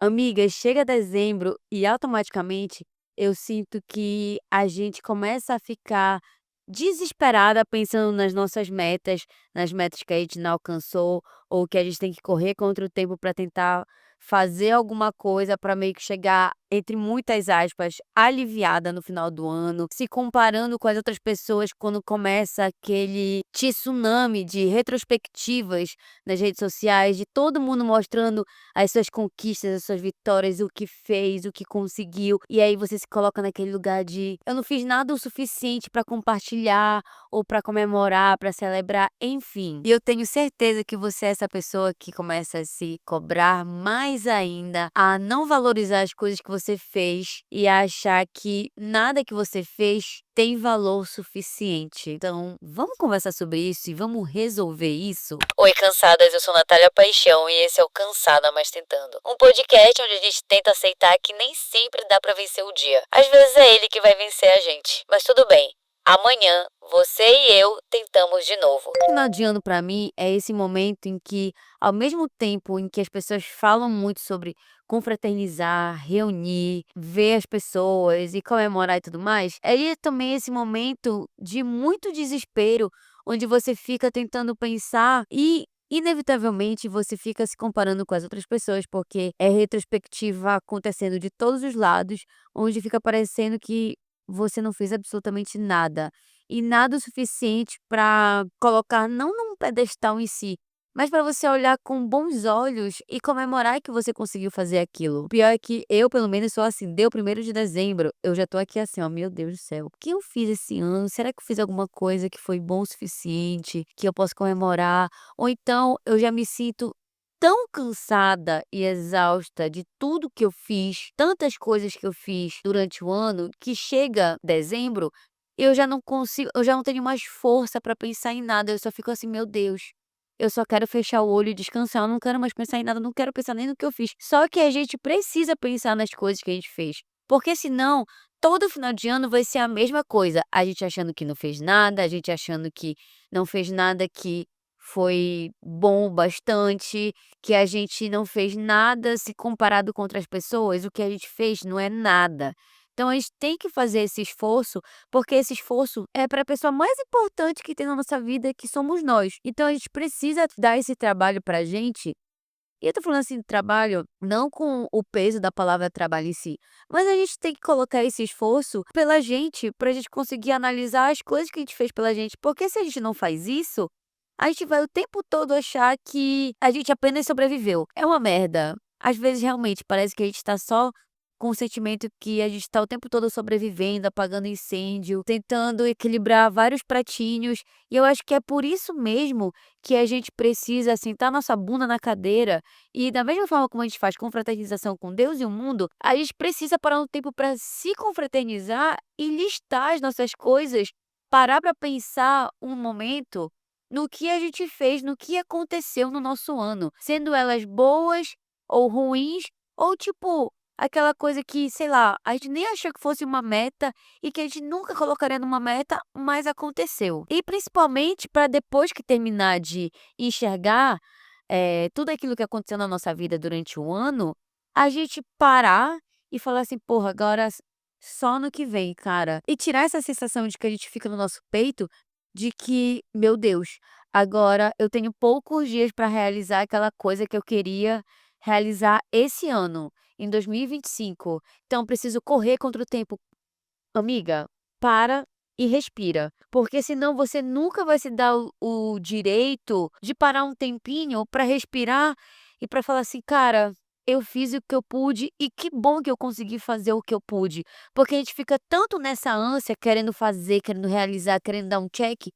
Amiga, chega dezembro e automaticamente eu sinto que a gente começa a ficar desesperada pensando nas nossas metas, nas metas que a gente não alcançou, ou que a gente tem que correr contra o tempo para tentar fazer alguma coisa para meio que chegar, entre muitas aspas, aliviada no final do ano, se comparando com as outras pessoas quando começa aquele tsunami de retrospectivas nas redes sociais, de todo mundo mostrando as suas conquistas, as suas vitórias, o que fez, o que conseguiu, e aí você se coloca naquele lugar de: "Eu não fiz nada o suficiente para compartilhar ou para comemorar, para celebrar", enfim. E eu tenho certeza que você é essa pessoa que começa a se cobrar mais ainda, a não valorizar as coisas que você fez e a achar que nada que você fez tem valor suficiente. Então, vamos conversar sobre isso e vamos resolver isso? Oi, cansadas, eu sou Natália Paixão e esse é o Cansada Mas Tentando. Um podcast onde a gente tenta aceitar que nem sempre dá pra vencer o dia. Às vezes é ele que vai vencer a gente. Mas tudo bem. Amanhã, você e eu tentamos de novo. Final de ano pra mim é esse momento em que, ao mesmo tempo em que as pessoas falam muito sobre confraternizar, reunir, ver as pessoas e comemorar e tudo mais, é também esse momento de muito desespero, onde você fica tentando pensar e inevitavelmente você fica se comparando com as outras pessoas, porque é retrospectiva acontecendo de todos os lados, onde fica parecendo que você não fez absolutamente nada. E nada o suficiente para colocar não num pedestal em si, mas para você olhar com bons olhos e comemorar que você conseguiu fazer aquilo. O pior é que eu, pelo menos, sou assim, deu 1º de dezembro, eu já tô aqui assim, ó, meu Deus do céu, o que eu fiz esse ano? Será que eu fiz alguma coisa que foi bom o suficiente, que eu posso comemorar? Ou então eu já me sinto tão cansada e exausta de tudo que eu fiz, tantas coisas que eu fiz durante o ano, que chega dezembro, eu já não tenho mais força para pensar em nada, eu só fico assim: "Meu Deus, eu só quero fechar o olho e descansar, eu não quero mais pensar em nada, não quero pensar nem no que eu fiz". Só que a gente precisa pensar nas coisas que a gente fez, porque senão todo final de ano vai ser a mesma coisa, a gente achando que não fez nada, a gente achando que não fez nada que foi bom o bastante, que a gente não fez nada se comparado com outras pessoas, o que a gente fez não é nada. Então a gente tem que fazer esse esforço, porque esse esforço é para a pessoa mais importante que tem na nossa vida, que somos nós. Então a gente precisa dar esse trabalho pra gente, e eu tô falando assim de trabalho, não com o peso da palavra trabalho em si, mas a gente tem que colocar esse esforço pela gente, pra gente conseguir analisar as coisas que a gente fez pela gente, porque se a gente não faz isso, a gente vai o tempo todo achar que a gente apenas sobreviveu. É uma merda. Às vezes, realmente, parece que a gente tá só com o sentimento que a gente tá o tempo todo sobrevivendo, apagando incêndio, tentando equilibrar vários pratinhos, e eu acho que é por isso mesmo que a gente precisa sentar nossa bunda na cadeira e, da mesma forma como a gente faz confraternização com Deus e o mundo, a gente precisa parar um tempo para se confraternizar e listar as nossas coisas, parar para pensar um momento no que a gente fez, no que aconteceu no nosso ano, sendo elas boas ou ruins, ou tipo, aquela coisa que, sei lá, a gente nem achou que fosse uma meta e que a gente nunca colocaria numa meta, mas aconteceu. E principalmente para depois que terminar de enxergar, tudo aquilo que aconteceu na nossa vida durante o ano, a gente parar e falar assim: "Porra, agora só no que vem, cara". E tirar essa sensação de que a gente fica no nosso peito, de que: "Meu Deus, agora eu tenho poucos dias para realizar aquela coisa que eu queria realizar esse ano, em 2025, então preciso correr contra o tempo". Amiga, para e respira, porque senão você nunca vai se dar o direito de parar um tempinho para respirar e para falar assim: "Cara, eu fiz o que eu pude e que bom que eu consegui fazer o que eu pude". Porque a gente fica tanto nessa ânsia, querendo fazer, querendo realizar, querendo dar um check,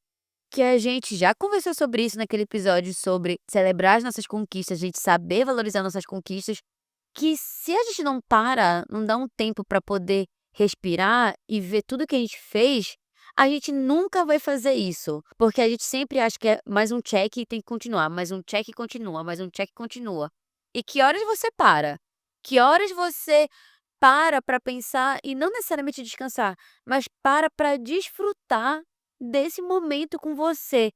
que a gente já conversou sobre isso naquele episódio sobre celebrar as nossas conquistas, a gente saber valorizar nossas conquistas, que se a gente não para, não dá um tempo para poder respirar e ver tudo que a gente fez, a gente nunca vai fazer isso, porque a gente sempre acha que é mais um check e tem que continuar, mais um check e continua, mais um check e continua. E que horas você para? Que horas você para pensar e não necessariamente descansar, mas para desfrutar desse momento com você.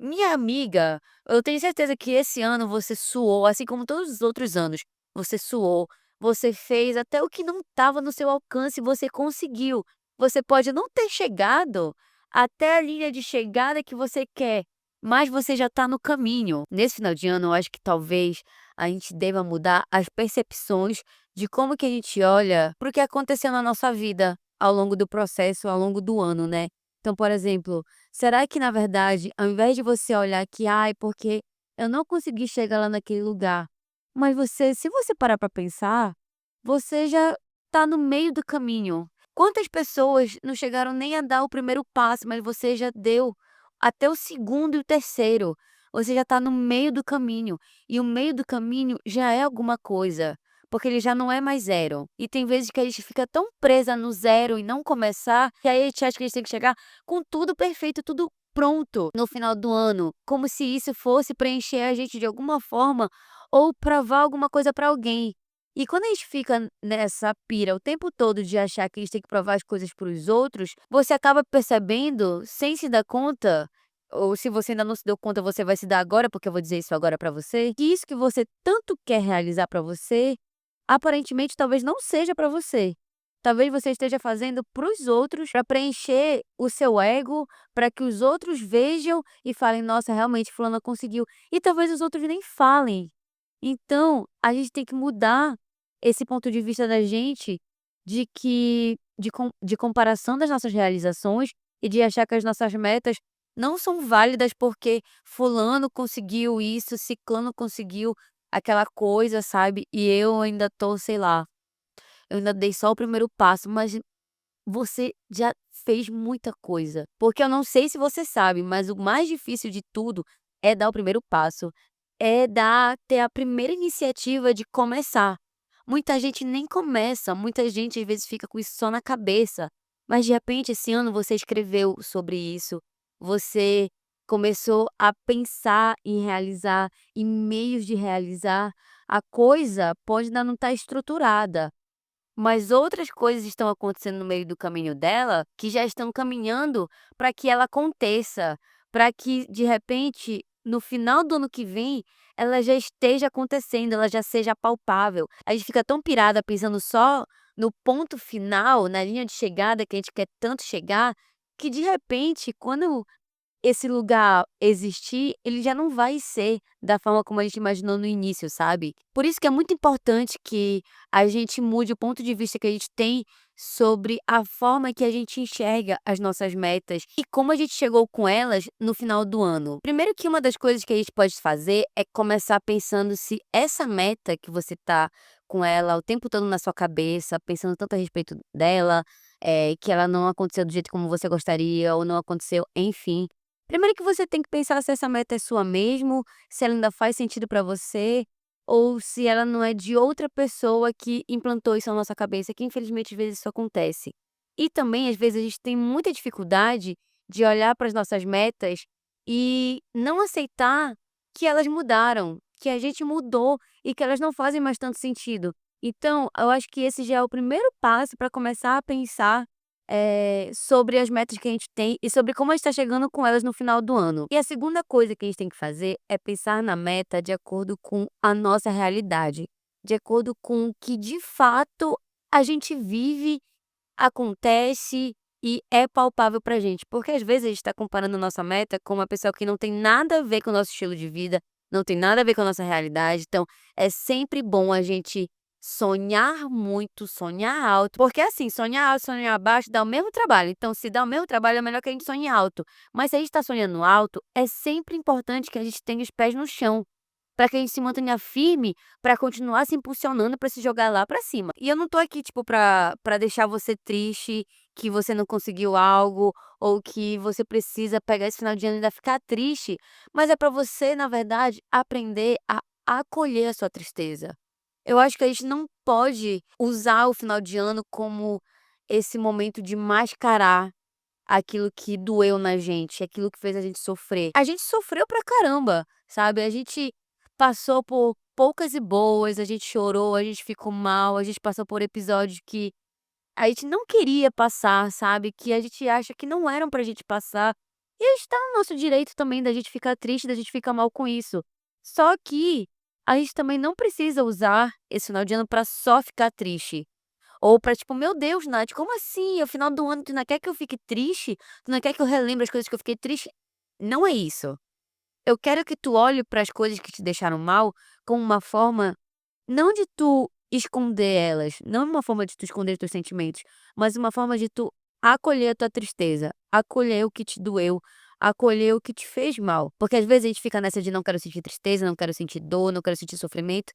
Minha amiga, eu tenho certeza que esse ano você suou, assim como todos os outros anos, você suou, você fez até o que não estava no seu alcance, você conseguiu. Você pode não ter chegado até a linha de chegada que você quer, mas você já está no caminho. Nesse final de ano, eu acho que talvez a gente deva mudar as percepções de como que a gente olha para o que aconteceu na nossa vida ao longo do processo, ao longo do ano, né. Então, por exemplo, será que na verdade, ao invés de você olhar que: "Ai, porque eu não consegui chegar lá naquele lugar", mas se você parar para pensar, você já está no meio do caminho. Quantas pessoas não chegaram nem a dar o primeiro passo, mas você já deu até o segundo e o terceiro. Você já está no meio do caminho, e o meio do caminho já é alguma coisa, porque ele já não é mais zero. E tem vezes que a gente fica tão presa no zero e não começar, que aí a gente acha que a gente tem que chegar com tudo perfeito, tudo pronto no final do ano, como se isso fosse preencher a gente de alguma forma ou provar alguma coisa para alguém. E quando a gente fica nessa pira o tempo todo de achar que a gente tem que provar as coisas para os outros, você acaba percebendo, sem se dar conta, ou se você ainda não se deu conta, você vai se dar agora, porque eu vou dizer isso agora para você, que isso que você tanto quer realizar para você, aparentemente talvez não seja para você. Talvez você esteja fazendo para os outros, para preencher o seu ego, para que os outros vejam e falem: "Nossa, realmente fulana conseguiu". E talvez os outros nem falem. Então, a gente tem que mudar esse ponto de vista da gente, de que de comparação das nossas realizações e de achar que as nossas metas não são válidas porque fulano conseguiu isso, ciclano conseguiu aquela coisa, sabe, e eu ainda tô, sei lá, eu ainda dei só o primeiro passo, mas você já fez muita coisa. Porque eu não sei se você sabe, mas o mais difícil de tudo é dar o primeiro passo, é ter a primeira iniciativa de começar. Muita gente nem começa, muita gente às vezes fica com isso só na cabeça, mas de repente esse ano você escreveu sobre isso, você começou a pensar em realizar, em meios de realizar, a coisa pode ainda não estar estruturada. Mas outras coisas estão acontecendo no meio do caminho dela, que já estão caminhando para que ela aconteça, para que, de repente, no final do ano que vem, ela já esteja acontecendo, ela já seja palpável. A gente fica tão pirada pensando só no ponto final, na linha de chegada que a gente quer tanto chegar, que de repente, quando esse lugar existir, ele já não vai ser da forma como a gente imaginou no início, sabe. Por isso que é muito importante que a gente mude o ponto de vista que a gente tem sobre a forma que a gente enxerga as nossas metas e como a gente chegou com elas no final do ano. Primeiro que uma das coisas que a gente pode fazer é começar pensando se essa meta que você tá com ela o tempo todo na sua cabeça, pensando tanto a respeito dela, que ela não aconteceu do jeito como você gostaria ou não aconteceu, enfim. Primeiro que você tem que pensar se essa meta é sua mesmo, se ela ainda faz sentido para você, ou se ela não é de outra pessoa que implantou isso na nossa cabeça, que infelizmente às vezes isso acontece. E também às vezes a gente tem muita dificuldade de olhar para as nossas metas e não aceitar que elas mudaram, que a gente mudou e que elas não fazem mais tanto sentido. Então, eu acho que esse já é o primeiro passo para começar a pensar sobre as metas que a gente tem e sobre como a gente está chegando com elas no final do ano. E a segunda coisa que a gente tem que fazer é pensar na meta de acordo com a nossa realidade, de acordo com o que de fato a gente vive, acontece e é palpável pra gente. Porque às vezes a gente está comparando a nossa meta com uma pessoa que não tem nada a ver com o nosso estilo de vida, não tem nada a ver com a nossa realidade. Então, é sempre bom a gente sonhar muito, sonhar alto, porque assim, sonhar alto, sonhar baixo dá o mesmo trabalho. Então, se dá o mesmo trabalho, é melhor que a gente sonhe alto. Mas se a gente está sonhando alto, é sempre importante que a gente tenha os pés no chão, para que a gente se mantenha firme, para continuar se impulsionando para se jogar lá para cima. E eu não tô aqui, tipo, para deixar você triste, que você não conseguiu algo, ou que você precisa pegar esse final de ano e ainda ficar triste, mas é para você, na verdade, aprender a acolher a sua tristeza. Eu acho que a gente não pode usar o final de ano como esse momento de mascarar aquilo que doeu na gente, aquilo que fez a gente sofrer. A gente sofreu pra caramba, sabe, a gente passou por poucas e boas, a gente chorou, a gente ficou mal, a gente passou por episódios que a gente não queria passar, sabe, que a gente acha que não eram pra gente passar, e a gente tá no nosso direito também da gente ficar triste, da gente ficar mal com isso. Só que a gente também não precisa usar esse final de ano pra só ficar triste. Ou pra tipo: "Meu Deus, Nath, como assim? É o final do ano, tu não quer que eu fique triste? Tu não quer que eu relembre as coisas que eu fiquei triste?" Não é isso. Eu quero que tu olhe para as coisas que te deixaram mal como uma forma não de tu esconder elas, não uma forma de tu esconder os teus sentimentos, mas uma forma de tu acolher a tua tristeza, acolher o que te doeu, acolher o que te fez mal. Porque às vezes a gente fica nessa de não quero sentir tristeza, não quero sentir dor, não quero sentir sofrimento,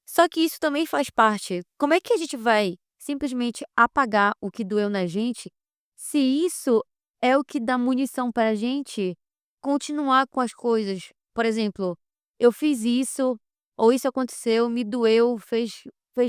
só que isso também faz parte. Como é que a gente vai simplesmente apagar o que doeu na gente, se isso é o que dá munição pra gente continuar com as coisas? Por exemplo, eu fiz isso, ou isso aconteceu, me doeu, fez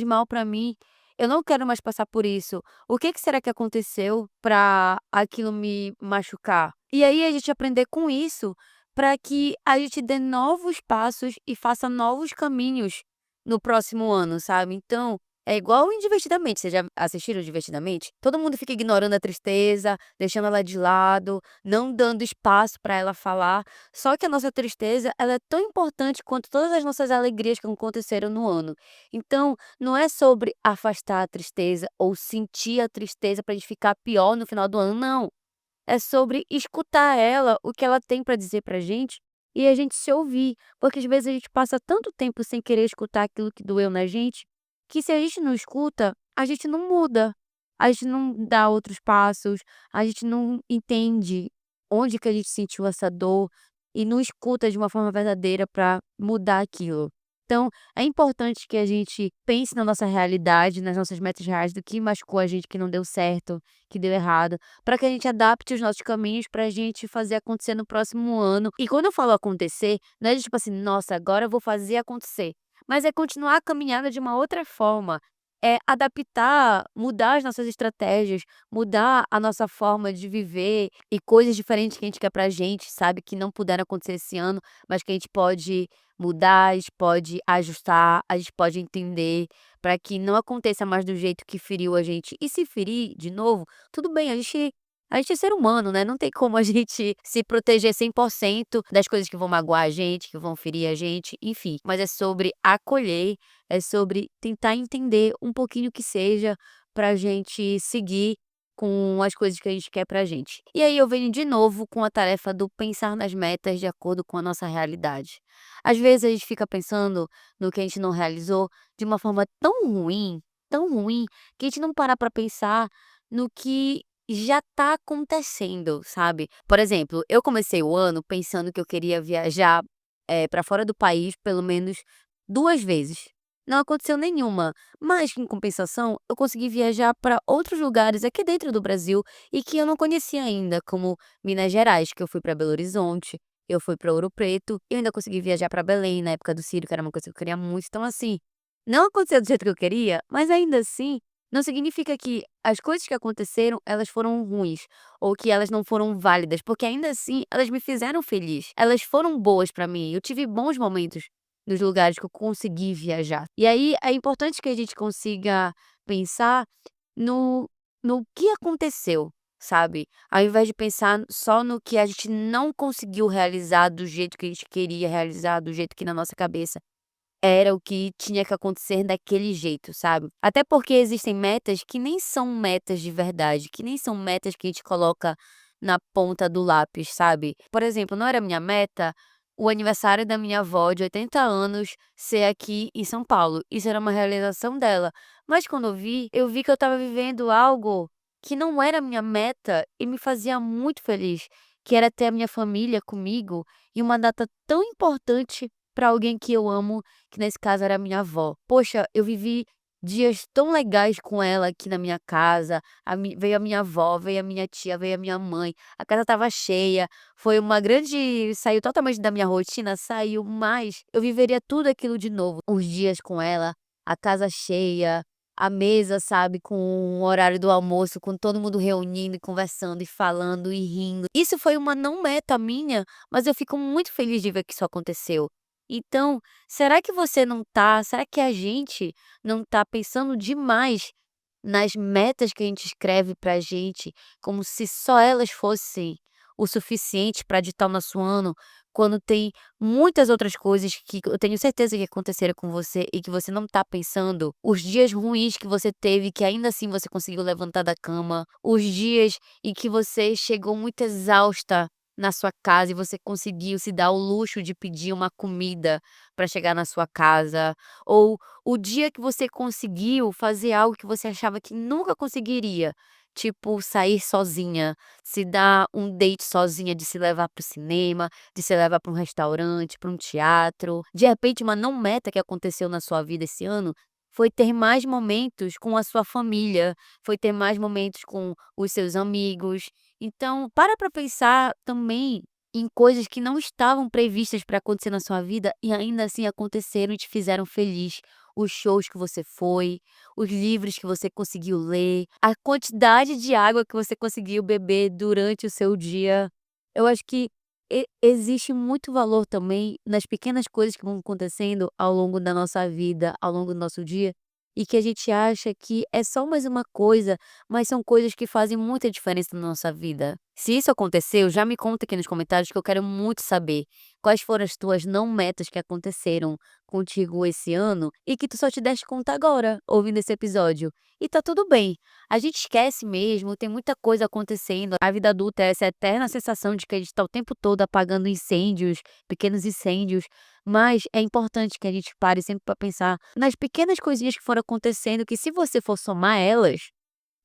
mal pra mim, eu não quero mais passar por isso. O que que será que aconteceu pra aquilo me machucar? E aí a gente aprender com isso, pra que a gente dê novos passos e faça novos caminhos no próximo ano, sabe. Então, é igual o Divertidamente, vocês já assistiram Divertidamente? Todo mundo fica ignorando a tristeza, deixando ela de lado, não dando espaço para ela falar, só que a nossa tristeza, ela é tão importante quanto todas as nossas alegrias que aconteceram no ano. Então, não é sobre afastar a tristeza ou sentir a tristeza pra gente ficar pior no final do ano, não. É sobre escutar ela, o que ela tem para dizer pra gente, e a gente se ouvir, porque às vezes a gente passa tanto tempo sem querer escutar aquilo que doeu na gente, que se a gente não escuta, a gente não muda, a gente não dá outros passos, a gente não entende onde que a gente sentiu essa dor e não escuta de uma forma verdadeira para mudar aquilo. Então, é importante que a gente pense na nossa realidade, nas nossas metas reais, do que machucou a gente, que não deu certo, que deu errado, para que a gente adapte os nossos caminhos para a gente fazer acontecer no próximo ano. E quando eu falo acontecer, não é de tipo assim: "Nossa, agora eu vou fazer acontecer", mas é continuar a caminhada de uma outra forma, é adaptar, mudar as nossas estratégias, mudar a nossa forma de viver e coisas diferentes que a gente quer pra gente, sabe, que não puderam acontecer esse ano, mas que a gente pode mudar, a gente pode ajustar, a gente pode entender, para que não aconteça mais do jeito que feriu a gente. E se ferir de novo, tudo bem, a gente é ser humano, né, não tem como a gente se proteger 100% das coisas que vão magoar a gente, que vão ferir a gente, enfim. Mas é sobre acolher, é sobre tentar entender um pouquinho que seja, pra gente seguir com as coisas que a gente quer pra gente. E aí eu venho de novo com a tarefa do pensar nas metas de acordo com a nossa realidade. Às vezes a gente fica pensando no que a gente não realizou de uma forma tão ruim, que a gente não para pra pensar no que já tá acontecendo, sabe. Por exemplo, eu comecei o ano pensando que eu queria viajar, pra fora do país pelo menos 2 vezes. Não aconteceu nenhuma, mas em compensação, eu consegui viajar para outros lugares aqui dentro do Brasil e que eu não conhecia ainda, como Minas Gerais, que eu fui para Belo Horizonte, eu fui para Ouro Preto, eu ainda consegui viajar para Belém na época do Círio, que era uma coisa que eu queria muito. Então assim, não aconteceu do jeito que eu queria, mas ainda assim, não significa que as coisas que aconteceram, elas foram ruins, ou que elas não foram válidas, porque ainda assim elas me fizeram feliz. Elas foram boas pra mim, eu tive bons momentos nos lugares que eu consegui viajar. E aí é importante que a gente consiga pensar no no que aconteceu, sabe, ao invés de pensar só no que a gente não conseguiu realizar do jeito que a gente queria realizar, do jeito que na nossa cabeça era o que tinha que acontecer daquele jeito, sabe. Até porque existem metas que nem são metas de verdade, que nem são metas que a gente coloca na ponta do lápis, sabe. Por exemplo, não era minha meta o aniversário da minha avó de 80 anos ser aqui em São Paulo, isso era uma realização dela. Mas quando eu vi que eu estava vivendo algo que não era minha meta e me fazia muito feliz, que era ter a minha família comigo em uma data tão importante para alguém que eu amo, que nesse caso era minha avó. Poxa, eu vivi dias tão legais com ela aqui na minha casa, veio a minha avó, veio a minha tia, veio a minha mãe, a casa estava cheia, foi uma grande saiu totalmente da minha rotina, saiu, mas eu viveria tudo aquilo de novo, os dias com ela, a casa cheia, a mesa, sabe, com o horário do almoço, com todo mundo reunindo e conversando e falando e rindo. Isso foi uma não meta minha, mas eu fico muito feliz de ver que isso aconteceu. Então, será que a gente não tá pensando demais nas metas que a gente escreve pra gente, como se só elas fossem o suficiente para ditar o nosso ano, quando tem muitas outras coisas que eu tenho certeza que aconteceram com você e que você não tá pensando, os dias ruins que você teve, que ainda assim você conseguiu levantar da cama, os dias em que você chegou muito exausta na sua casa e você conseguiu se dar o luxo de pedir uma comida para chegar na sua casa, ou o dia que você conseguiu fazer algo que você achava que nunca conseguiria, tipo sair sozinha, se dar um date sozinha, de se levar para o cinema, de se levar para um restaurante, para um teatro. De repente, uma não meta que aconteceu na sua vida esse ano foi ter mais momentos com a sua família, foi ter mais momentos com os seus amigos. Então, para pensar também em coisas que não estavam previstas para acontecer na sua vida e ainda assim aconteceram e te fizeram feliz. Os shows que você foi, os livros que você conseguiu ler, a quantidade de água que você conseguiu beber durante o seu dia. Eu acho que existe muito valor também nas pequenas coisas que vão acontecendo ao longo da nossa vida, ao longo do nosso dia, e que a gente acha que é só mais uma coisa, mas são coisas que fazem muita diferença na nossa vida. Se isso aconteceu, já me conta aqui nos comentários que eu quero muito saber quais foram as tuas não metas que aconteceram contigo esse ano e que tu só te deste conta agora, ouvindo esse episódio. E tá tudo bem. A gente esquece mesmo, tem muita coisa acontecendo. A vida adulta é essa eterna sensação de que a gente tá o tempo todo apagando incêndios, pequenos incêndios, mas é importante que a gente pare sempre para pensar nas pequenas coisinhas que foram acontecendo, que se você for somar elas,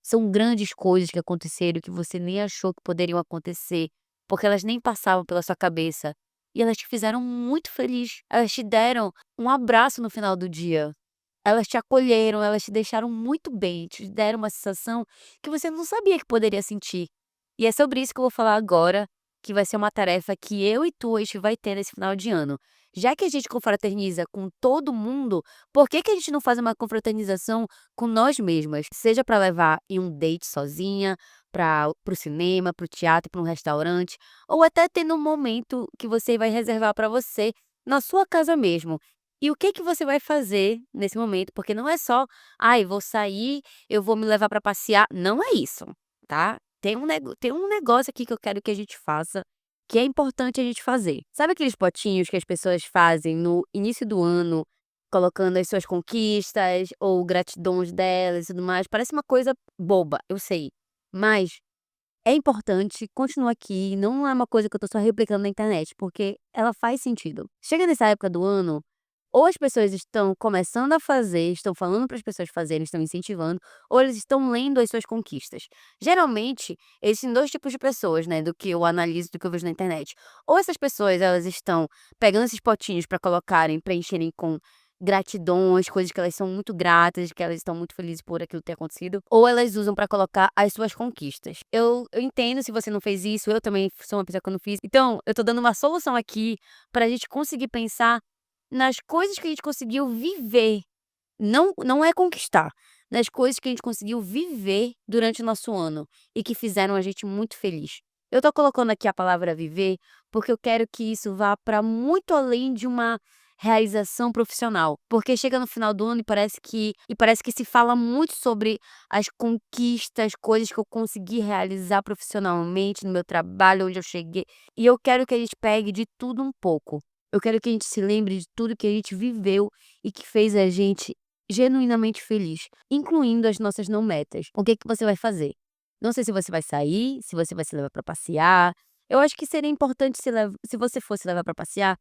são grandes coisas que aconteceram que você nem achou que poderiam acontecer, porque elas nem passavam pela sua cabeça. E elas te fizeram muito feliz. Elas te deram um abraço no final do dia. Elas te acolheram, elas te deixaram muito bem, te deram uma sensação que você não sabia que poderia sentir. E é sobre isso que eu vou falar agora, que vai ser uma tarefa que eu e tu a gente vai ter nesse final de ano. Já que a gente confraterniza com todo mundo, por que que a gente não faz uma confraternização com nós mesmas? Seja para levar em um date sozinha, para o cinema, para o teatro, para um restaurante, ou até tendo um momento que você vai reservar para você na sua casa mesmo. E o que que você vai fazer nesse momento? Porque não é só: "Ai, vou sair, eu vou me levar para passear", não é isso, tá? Tem um negócio aqui que eu quero que a gente faça, que é importante a gente fazer. Sabe aqueles potinhos que as pessoas fazem no início do ano, colocando as suas conquistas ou gratidões delas e tudo mais? Parece uma coisa boba, eu sei, mas é importante, continua aqui, não é uma coisa que eu tô só replicando na internet, porque ela faz sentido. Chega nessa época do ano, ou as pessoas estão começando a fazer, estão falando para as pessoas fazerem, estão incentivando, ou eles estão lendo as suas conquistas. Geralmente, existem 2 tipos de pessoas, né, do que eu analiso, do que eu vejo na internet. Ou essas pessoas, elas estão pegando esses potinhos para colocarem, preencherem com gratidões, coisas que elas são muito gratas, que elas estão muito felizes por aquilo ter acontecido, ou elas usam para colocar as suas conquistas. Eu entendo se você não fez isso, eu também sou uma pessoa que eu não fiz. Então, eu tô dando uma solução aqui pra gente conseguir pensar nas coisas que a gente conseguiu viver, não é conquistar, nas coisas que a gente conseguiu viver durante o nosso ano e que fizeram a gente muito feliz. Eu tô colocando aqui a palavra viver, porque eu quero que isso vá para muito além de uma realização profissional, porque chega no final do ano e parece que se fala muito sobre as conquistas, coisas que eu consegui realizar profissionalmente no meu trabalho, onde eu cheguei, e eu quero que a gente pegue de tudo um pouco. Eu quero que a gente se lembre de tudo que a gente viveu e que fez a gente genuinamente feliz, incluindo as nossas não metas. O que que você vai fazer? Não sei se você vai sair, se você vai se levar para passear. Eu acho que seria importante se você fosse levar para passear,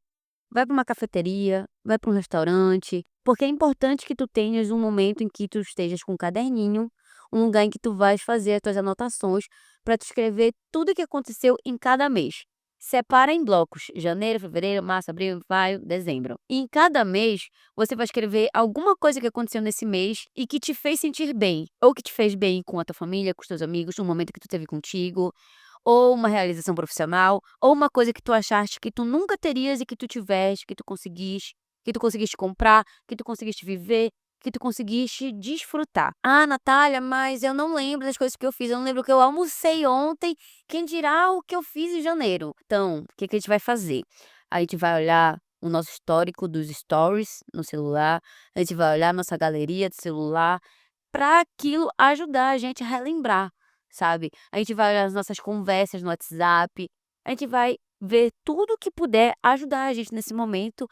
vai para uma cafeteria, vai para um restaurante, porque é importante que tu tenhas um momento em que tu estejas com um caderninho, um lugar em que tu vais fazer as tuas anotações para tu escrever tudo o que aconteceu em cada mês. Separa em blocos: janeiro, fevereiro, março, abril, maio, dezembro. E em cada mês, você vai escrever alguma coisa que aconteceu nesse mês e que te fez sentir bem, ou que te fez bem com a tua família, com os teus amigos, no momento que tu teve contigo, ou uma realização profissional, ou uma coisa que tu achaste que tu nunca terias e que tu tiveste, que tu conseguiste comprar, que tu conseguiste viver, que tu conseguiste desfrutar. "Ah, Natália, mas eu não lembro das coisas que eu fiz, eu não lembro o que eu almocei ontem, quem dirá o que eu fiz em janeiro?". Então, o que que a gente vai fazer? A gente vai olhar o nosso histórico dos stories no celular, a gente vai olhar nossa galeria do celular, para aquilo ajudar a gente a relembrar, sabe. A gente vai olhar as nossas conversas no WhatsApp, a gente vai ver tudo que puder ajudar a gente nesse momento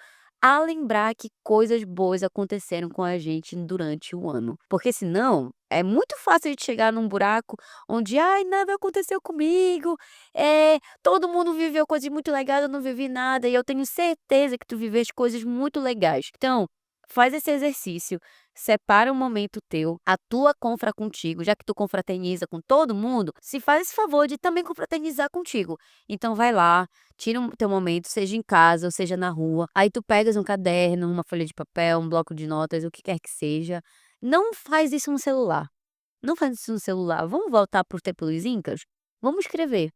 a lembrar que coisas boas aconteceram com a gente durante o ano. Porque senão, é muito fácil a gente chegar num buraco onde: "Ai, nada aconteceu comigo, todo mundo viveu coisas muito legais, eu não vivi nada", e eu tenho certeza que tu viveste coisas muito legais. Então, faz esse exercício, separa um momento teu, a tua confra contigo, já que tu confraterniza com todo mundo, se faz esse favor de também confraternizar contigo. Então vai lá, tira teu momento, seja em casa ou seja na rua, aí tu pegas um caderno, uma folha de papel, um bloco de notas, o que quer que seja. Não faz isso no celular, não faz isso no celular. Vamos voltar para o tempo dos incas? Vamos escrever.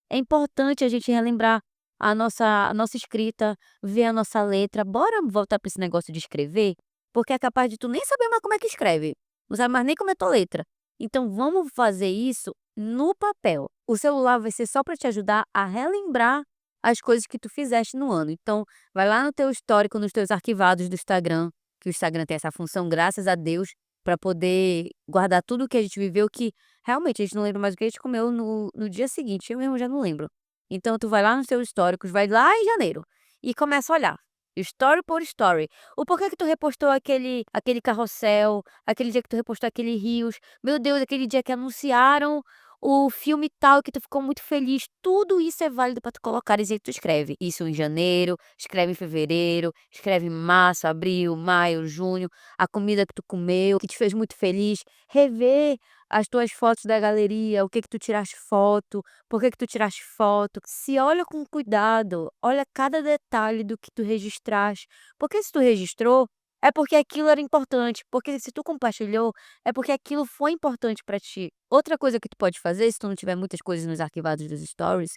É importante a gente relembrar a nossa escrita, ver a nossa letra. Bora voltar para esse negócio de escrever? Porque é capaz de tu nem saber mais como é que escreve, não sabe mais nem como é tua letra. Então vamos fazer isso no papel. O celular vai ser só para te ajudar a relembrar as coisas que tu fizeste no ano. Então, vai lá no teu histórico, nos teus arquivados do Instagram, que o Instagram tem essa função, graças a Deus, para poder guardar tudo o que a gente viveu, que realmente a gente não lembra mais o que a gente comeu no dia seguinte, eu mesmo já não lembro. Então tu vai lá nos teus históricos, vai lá em janeiro e começa a olhar, story por story. O porquê que tu repostou aquele carrossel, aquele dia que tu repostou aquele rios, meu Deus, aquele dia que anunciaram o filme tal que tu ficou muito feliz, tudo isso é válido para tu colocar e tu escreve isso em janeiro, escreve em fevereiro, escreve em março, abril, maio, junho, a comida que tu comeu, que te fez muito feliz, rever as tuas fotos da galeria, o que que tu tiraste foto, por que que tu tiraste foto, se olha com cuidado, olha cada detalhe do que tu registraste, porque se tu registrou, é porque aquilo era importante, porque se tu compartilhou, é porque aquilo foi importante pra ti. Outra coisa que tu pode fazer, se tu não tiver muitas coisas nos arquivados dos stories,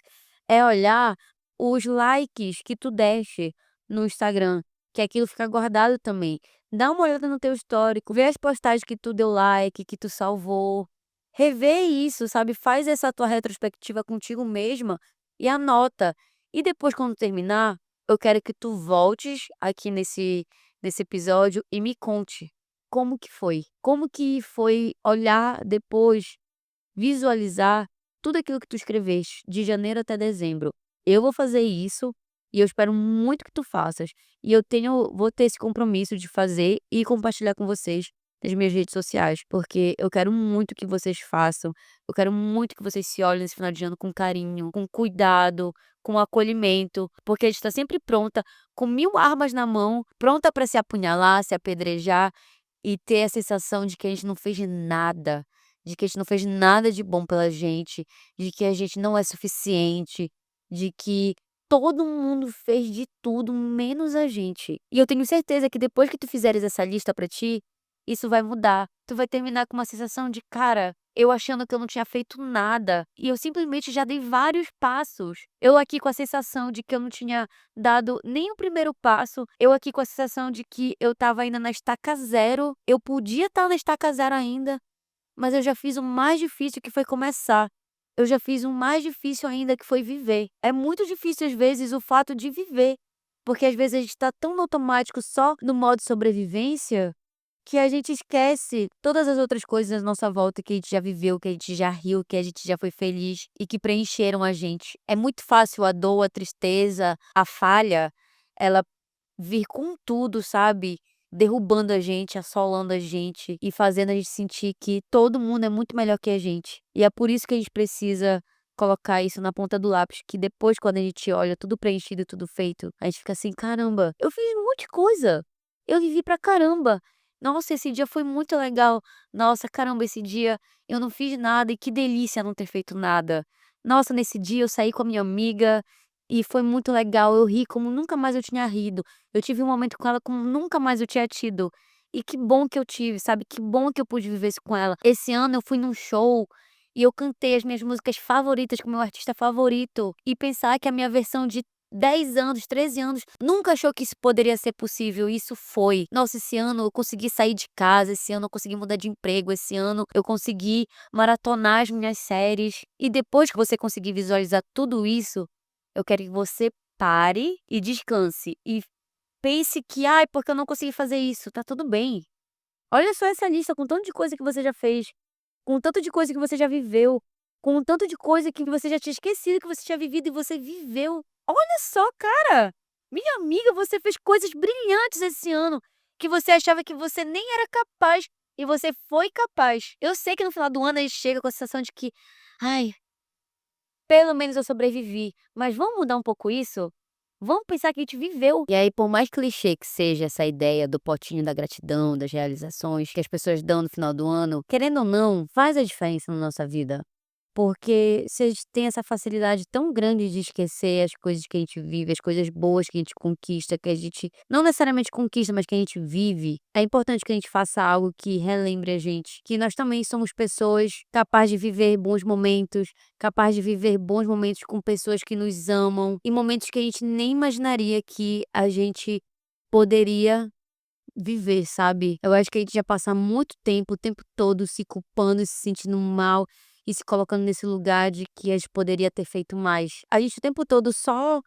é olhar os likes que tu deste no Instagram, que aquilo fica guardado também. Dá uma olhada no teu histórico, vê as postagens que tu deu like, que tu salvou. Revê isso, sabe, faz essa tua retrospectiva contigo mesma e anota. E depois quando terminar, eu quero que tu voltes aqui nesse episódio e me conte como que foi. Como que foi olhar depois, visualizar tudo aquilo que tu escreveste, de janeiro até dezembro. Eu vou fazer isso e eu espero muito que tu faças. E vou ter esse compromisso de fazer e compartilhar com vocês nas minhas redes sociais, porque eu quero muito que vocês façam. Eu quero muito que vocês se olhem nesse final de ano com carinho, com cuidado, com acolhimento, porque a gente está sempre pronta, com 1000 armas na mão, pronta para se apunhalar, se apedrejar e ter a sensação de que a gente não fez nada, de que a gente não fez nada de bom pela gente, de que a gente não é suficiente, de que todo mundo fez de tudo menos a gente. E eu tenho certeza que depois que tu fizeres essa lista pra ti, isso vai mudar. Tu vai terminar com uma sensação de: "Cara, eu achando que eu não tinha feito nada, e eu simplesmente já dei vários passos". Eu aqui com a sensação de que eu não tinha dado nem o primeiro passo, eu aqui com a sensação de que eu estava ainda na estaca zero, eu podia estar na estaca zero ainda, mas eu já fiz o mais difícil, que foi começar. Eu já fiz o mais difícil ainda, que foi viver. É muito difícil, às vezes, o fato de viver, porque às vezes a gente está tão no automático, só no modo sobrevivência, que a gente esquece todas as outras coisas à nossa volta que a gente já viveu, que a gente já riu, que a gente já foi feliz e que preencheram a gente. É muito fácil a dor, a tristeza, a falha, ela vir com tudo, sabe, derrubando a gente, assolando a gente e fazendo a gente sentir que todo mundo é muito melhor que a gente. E é por isso que a gente precisa colocar isso na ponta do lápis, que depois quando a gente olha tudo preenchido e tudo feito, a gente fica assim: "Caramba, eu fiz um monte de coisa, eu vivi pra caramba. Nossa, esse dia foi muito legal. Nossa, caramba, esse dia eu não fiz nada e que delícia não ter feito nada. Nossa, nesse dia eu saí com a minha amiga e foi muito legal, eu ri como nunca mais eu tinha rido. Eu tive um momento com ela como nunca mais eu tinha tido. E que bom que eu tive, sabe, que bom que eu pude viver isso com ela. Esse ano eu fui num show e eu cantei as minhas músicas favoritas com o meu artista favorito. E pensar que a minha versão de 10 anos, 13 anos, nunca achou que isso poderia ser possível, e isso foi. Nossa, esse ano eu consegui sair de casa, esse ano eu consegui mudar de emprego, esse ano eu consegui maratonar as minhas séries. E depois que você conseguir visualizar tudo isso, eu quero que você pare e descanse e pense que: "Ai, porque eu não consegui fazer isso", tá tudo bem. Olha só essa lista com tanto de coisa que você já fez, com tanto de coisa que você já viveu, com um tanto de coisa que você já tinha esquecido que você tinha vivido e você viveu. Olha só, cara! Minha amiga, você fez coisas brilhantes esse ano que você achava que você nem era capaz e você foi capaz. Eu sei que no final do ano a gente chega com a sensação de que, ai, pelo menos eu sobrevivi, mas vamos mudar um pouco isso? Vamos pensar que a gente viveu. E aí, por mais clichê que seja essa ideia do potinho da gratidão, das realizações que as pessoas dão no final do ano, querendo ou não, faz a diferença na nossa vida. Porque se a gente tem essa facilidade tão grande de esquecer as coisas que a gente vive, as coisas boas que a gente conquista, que a gente não necessariamente conquista, mas que a gente vive, é importante que a gente faça algo que relembre a gente que nós também somos pessoas capazes de viver bons momentos, capazes de viver bons momentos com pessoas que nos amam, em momentos que a gente nem imaginaria que a gente poderia viver, sabe. Eu acho que a gente já passa muito tempo, o tempo todo se culpando e se sentindo mal e se colocando nesse lugar de que a gente poderia ter feito mais. A gente o tempo todo só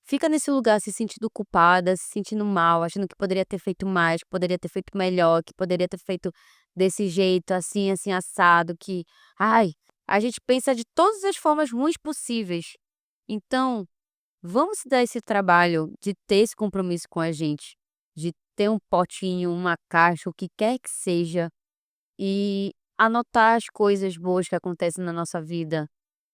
fica nesse lugar se sentindo culpada, se sentindo mal, achando que poderia ter feito mais, que poderia ter feito melhor, que poderia ter feito desse jeito, assim, assim, assado, que ai, a gente pensa de todas as formas ruins possíveis. Então, vamos se dar esse trabalho de ter esse compromisso com a gente, de ter um potinho, uma caixa, o que quer que seja, e anotar as coisas boas que acontecem na nossa vida.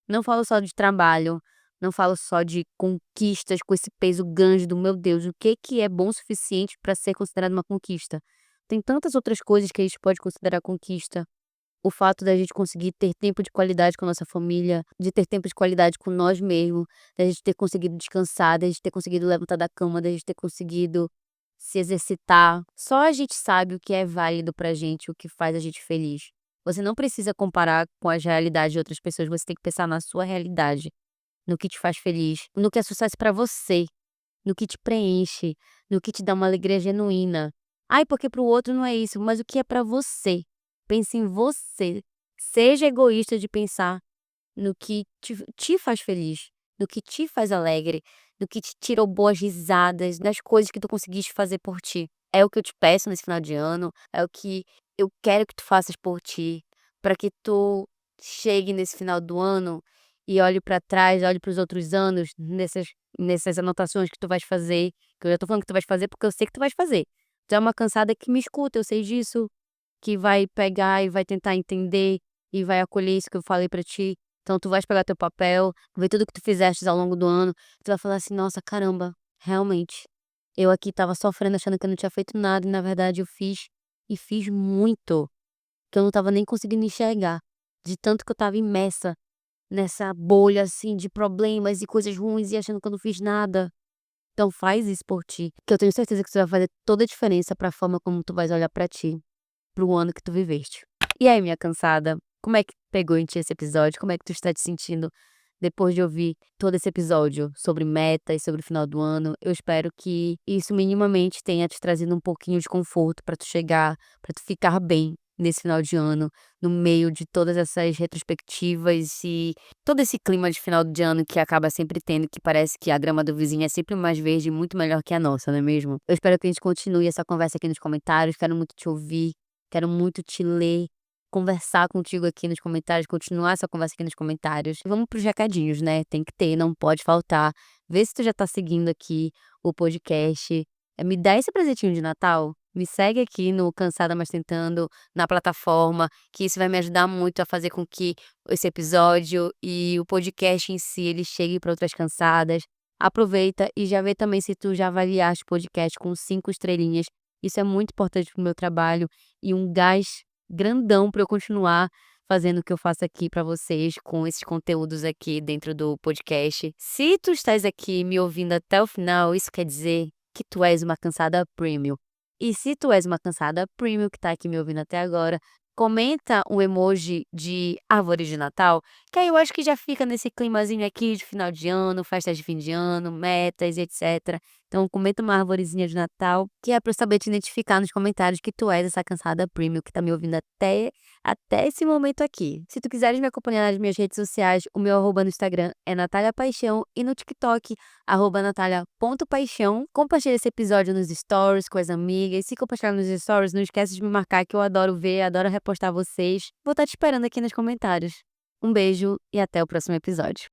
Não falo só de trabalho, não falo só de conquistas com esse peso grande do meu Deus, o que é bom o suficiente para ser considerado uma conquista? Tem tantas outras coisas que a gente pode considerar conquista. O fato da gente conseguir ter tempo de qualidade com a nossa família, de ter tempo de qualidade com nós mesmos, da gente ter conseguido descansar, da gente ter conseguido levantar da cama, da gente ter conseguido se exercitar. Só a gente sabe o que é válido pra gente, o que faz a gente feliz. Você não precisa comparar com as realidades de outras pessoas, você tem que pensar na sua realidade, no que te faz feliz, no que é sucesso pra você, no que te preenche, no que te dá uma alegria genuína. Ai, porque para o outro não é isso, mas o que é para você? Pense em você. Seja egoísta de pensar no que te faz feliz, no que te faz alegre, no que te tirou boas risadas, das coisas que tu conseguiste fazer por ti. É o que eu te peço nesse final de ano, é o que eu quero que tu faças por ti, para que tu chegue nesse final do ano e olhe para trás, olhe para os outros anos, nessas anotações que tu vais fazer, que eu já tô falando que tu vais fazer, porque eu sei que tu vais fazer. Tu é uma cansada que me escuta, eu sei disso, que vai pegar e vai tentar entender e vai acolher isso que eu falei pra ti. Então tu vais pegar teu papel, ver tudo que tu fizestes ao longo do ano, tu vai falar assim: "Nossa, caramba, realmente, eu aqui estava sofrendo achando que eu não tinha feito nada e na verdade eu fiz, e fiz muito, que eu não estava nem conseguindo enxergar, de tanto que eu estava imersa nessa bolha, assim, de problemas e coisas ruins e achando que eu não fiz nada". Então faz isso por ti, que eu tenho certeza que isso vai fazer toda a diferença pra forma como tu vais olhar pra ti, para o ano que tu viveste. E aí, minha cansada, como é que pegou em ti esse episódio? Como é que tu está te sentindo depois de ouvir todo esse episódio sobre metas, sobre o final do ano? Eu espero que isso minimamente tenha te trazido um pouquinho de conforto para tu chegar, para tu ficar bem nesse final de ano, no meio de todas essas retrospectivas e todo esse clima de final de ano que acaba sempre tendo, que parece que a grama do vizinho é sempre mais verde e muito melhor que a nossa, não é mesmo? Eu espero que a gente continue essa conversa aqui nos comentários, quero muito te ouvir. Quero muito te ler, conversar contigo aqui nos comentários, continuar essa conversa aqui nos comentários. Vamos para os recadinhos, né, tem que ter, não pode faltar. Vê se tu já tá seguindo aqui o podcast. Me dá esse presentinho de Natal, me segue aqui no Cansada Mas Tentando, na plataforma, que isso vai me ajudar muito a fazer com que esse episódio e o podcast em si, ele chegue para outras cansadas. Aproveita e já vê também se tu já avaliaste o podcast com 5 estrelinhas. Isso é muito importante para o meu trabalho e um gás grandão para eu continuar fazendo o que eu faço aqui para vocês com esses conteúdos aqui dentro do podcast. Se tu estás aqui me ouvindo até o final, isso quer dizer que tu és uma cansada premium. E se tu és uma cansada premium que tá aqui me ouvindo até agora, comenta um emoji de árvore de Natal, que aí eu acho que já fica nesse climazinho aqui de final de ano, festas de fim de ano, metas, etc. Então comenta uma arvorezinha de Natal, que é pra eu saber te identificar nos comentários que tu és essa cansada premium que tá me ouvindo até esse momento aqui. Se tu quiseres me acompanhar nas minhas redes sociais, o meu arroba no Instagram é Natália Paixão e no TikTok, @natalia.paixão. Compartilha esse episódio nos stories com as amigas. Se compartilhar nos stories, não esquece de me marcar que eu adoro ver, adoro repostar vocês. Vou estar te esperando aqui nos comentários. Um beijo e até o próximo episódio.